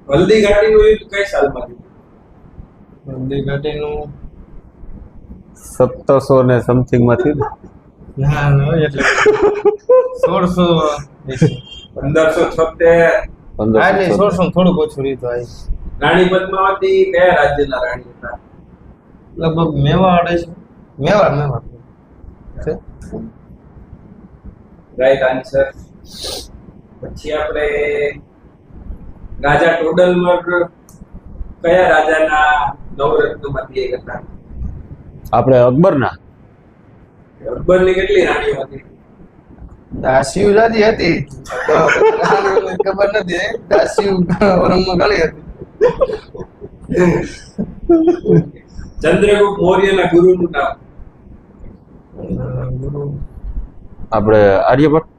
હલ્દી ઘાટીનું યુદ્ધ કઈ સાલમાં થયું? હલ્દી ઘાટીનું 1700 ને સમથિંગ માં થયું ને. ના ના એટલે 1600 1576. હા એટલે 1600 થોડુંક ઓછું રીતું આવી રાણી પદ્માવતી કયા રાજ્યના રાણી હતા? લગભગ મેવાડ છે મેવાડ છે રાઈટ આન્સર. પછી આપણે રાજા ટોડરમલ કયા રાજાના નવરત્નમાંથી એક હતા? આપણે અકબરના. અકબરની કેટલી રાણીઓ હતી? દાસીઓ જાતિ હતી રાણીઓને ખબર નથી દાસીઓ વરમમાં ઘણી હતી ચંદ્રગુપ્ત મૌર્યના ગુરુનું નામ? આપણે આર્યભટ્ટ.